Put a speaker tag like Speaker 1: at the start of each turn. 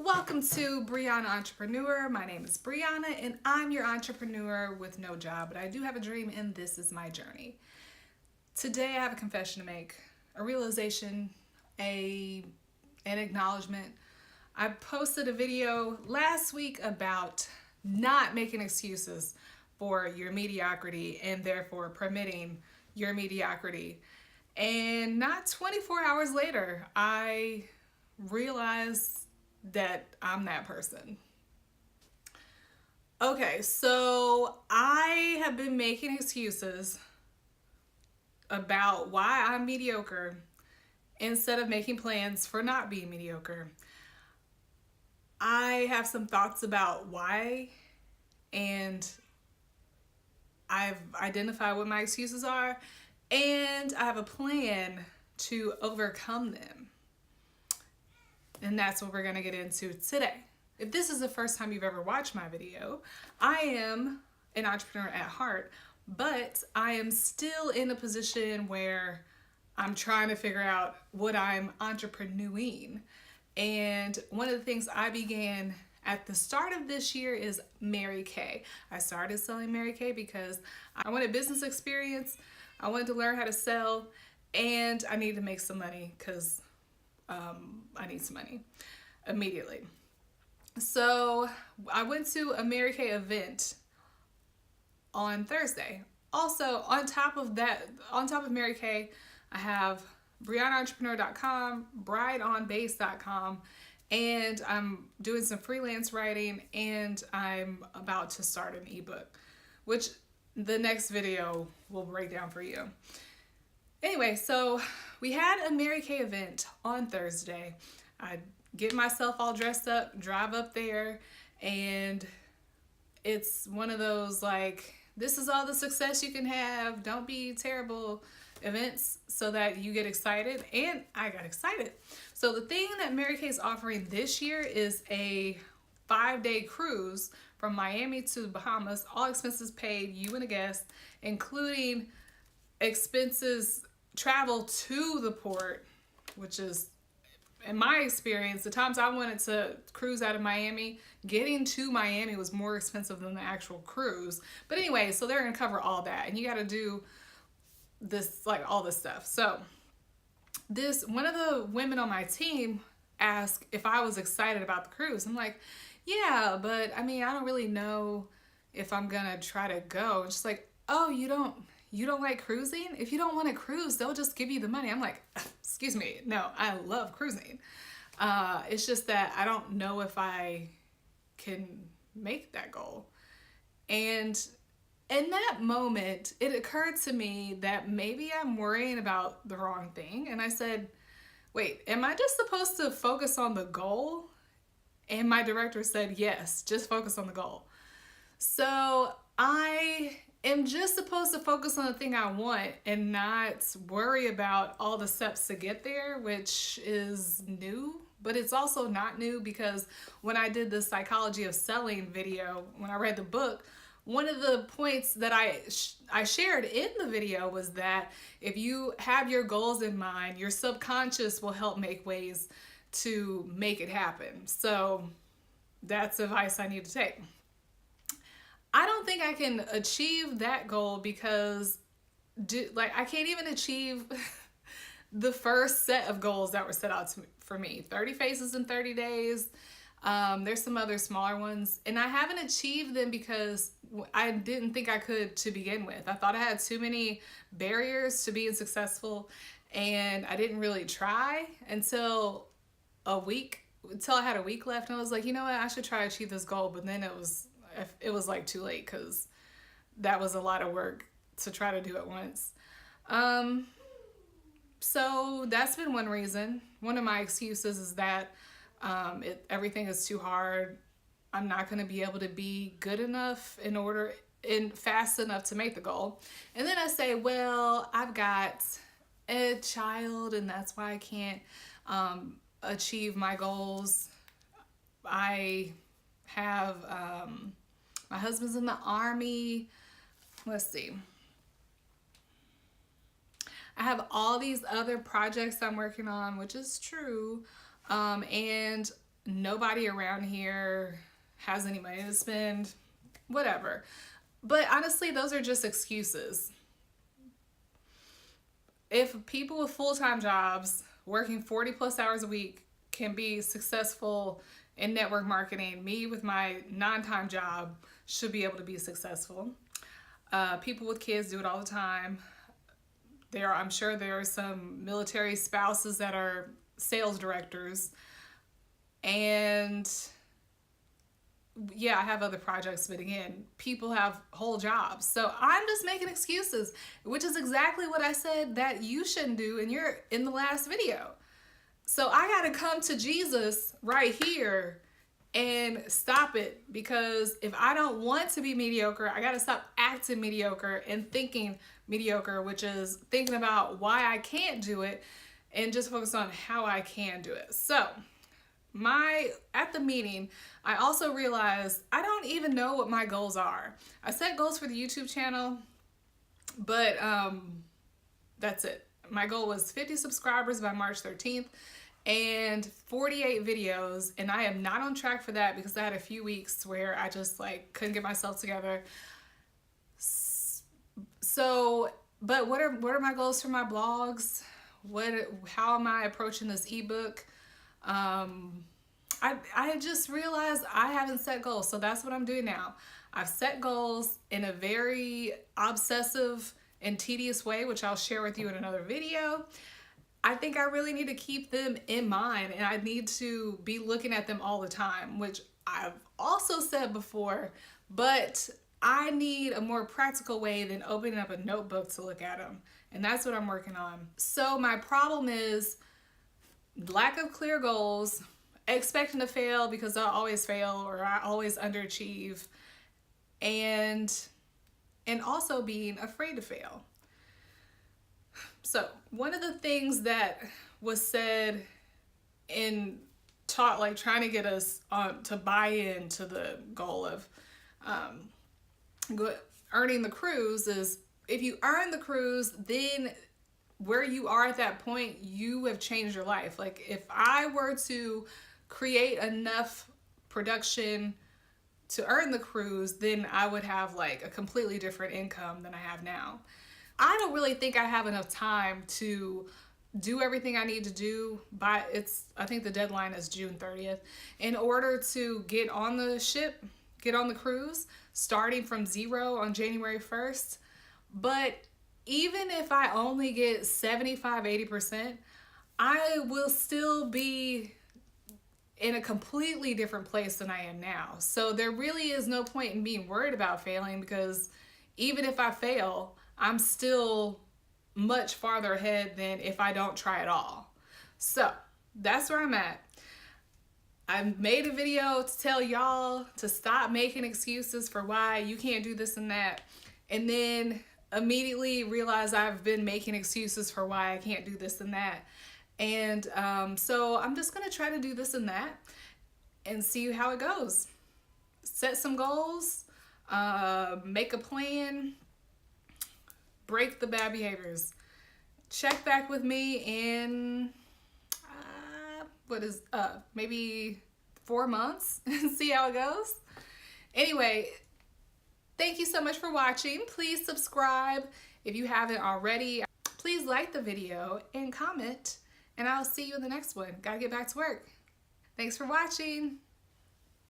Speaker 1: Welcome to Brianna Entrepreneur. My name is Brianna and I'm your entrepreneur with no job, but I do have a dream and this is my journey. Today I have a confession to make, a realization, an acknowledgement. I posted a video last week about not making excuses for your mediocrity and therefore permitting your mediocrity. And not 24 hours later, I realized that I'm that person. Okay, so I have been making excuses about why I'm mediocre instead of making plans for not being mediocre. I have some thoughts about why, and I've identified what my excuses are, and I have a plan to overcome them. And that's what we're going to get into today. If this is the first time you've ever watched my video, I am an entrepreneur at heart, but I am still in a position where I'm trying to figure out what I'm entrepreneuring. And one of the things I began at the start of this year is Mary Kay. I started selling Mary Kay because I wanted business experience, I wanted to learn how to sell, and I needed to make some money because I need some money immediately. So I went to a Mary Kay event on Thursday. Also, on top of Mary Kay, I have BriannaEntrepreneur.com, BrideOnBase.com, and I'm doing some freelance writing, and I'm about to start an ebook, which the next video will break down for you. Anyway, so we had a Mary Kay event on Thursday. I get myself all dressed up, drive up there, and it's one of those like, this is all the success you can have, don't be terrible events so that you get excited. And I got excited. So the thing that Mary Kay is offering this year is a 5-day cruise from Miami to the Bahamas, all expenses paid, you and a guest, including expenses travel to the port, which is, in my experience, the times I wanted to cruise out of Miami, getting to Miami was more expensive than the actual cruise. But anyway, so they're gonna cover all that, and you got to do this, like all this stuff. So one of the women on my team asked if I was excited about the cruise. I'm like, yeah, but I mean, I don't really know if I'm gonna try to go. And she's like, oh, you don't like cruising? If you don't want to cruise, they'll just give you the money. I'm like, excuse me, no, I love cruising. It's just that I don't know if I can make that goal. And in that moment, it occurred to me that maybe I'm worrying about the wrong thing. And I said, wait, am I just supposed to focus on the goal? And my director said, yes, just focus on the goal. So I am just supposed to focus on the thing I want and not worry about all the steps to get there, which is new, but it's also not new because when I did the Psychology of Selling video, when I read the book, one of the points that I shared in the video was that if you have your goals in mind, your subconscious will help make ways to make it happen. So that's advice I need to take. I don't think I can achieve that goal because I can't even achieve the first set of goals that were set out for me. 30 faces in 30 days. There's some other smaller ones, and I haven't achieved them because I didn't think I could to begin with. I thought I had too many barriers to being successful, and I didn't really try until I had a week left, and I was like, you know what, I should try to achieve this goal. But then it was like too late because that was a lot of work to try to do at once. So that's been one reason. One of my excuses is that everything is too hard. I'm not going to be able to be good enough and fast enough to make the goal. And then I say, well, I've got a child and that's why I can't achieve my goals. I have my husband's in the Army. Let's see. I have all these other projects I'm working on, which is true. And nobody around here has any money to spend, whatever. But honestly, those are just excuses. If people with full-time jobs working 40 plus hours a week can be successful in network marketing, me with my non-time job should be able to be successful. People with kids do it all the time. I'm sure there are some military spouses that are sales directors. And yeah, I have other projects, but again, people have whole jobs. So I'm just making excuses, which is exactly what I said that you shouldn't do in the last video. So I got to come to Jesus right here and stop it, because if I don't want to be mediocre, I got to stop acting mediocre and thinking mediocre, which is thinking about why I can't do it and just focus on how I can do it. So at the meeting, I also realized I don't even know what my goals are. I set goals for the YouTube channel, but that's it. My goal was 50 subscribers by March 13th and 48 videos, and I am not on track for that because I had a few weeks where I just couldn't get myself together. So, but what are my goals for my blogs? How am I approaching this ebook? I just realized I haven't set goals, so that's what I'm doing now. I've set goals in a very obsessive and tedious way, which I'll share with you in another video. I think I really need to keep them in mind, and I need to be looking at them all the time, which I've also said before, but I need a more practical way than opening up a notebook to look at them, and that's what I'm working on. So my problem is lack of clear goals, expecting to fail because I always fail or I always underachieve, and also being afraid to fail. So one of the things that was said in taught, trying to get us to buy into the goal of earning the cruise, is if you earn the cruise, then where you are at that point, you have changed your life. If I were to create enough production to earn the cruise, then I would have a completely different income than I have now. I don't really think I have enough time to do everything I need to do I think the deadline is June 30th, in order to get on the ship, get on the cruise, starting from zero on January 1st. But even if I only get 75-80%, I will still be in a completely different place than I am now. So there really is no point in being worried about failing, because even if I fail, I'm still much farther ahead than if I don't try at all. So that's where I'm at. I made a video to tell y'all to stop making excuses for why you can't do this and that, and then immediately realize I've been making excuses for why I can't do this and that. And so I'm just gonna try to do this and that and see how it goes. Set some goals, make a plan, break the bad behaviors. Check back with me in maybe 4 months and see how it goes. Anyway, thank you so much for watching. Please subscribe if you haven't already. Please like the video and comment, and I'll see you in the next one. Gotta get back to work. Thanks for watching.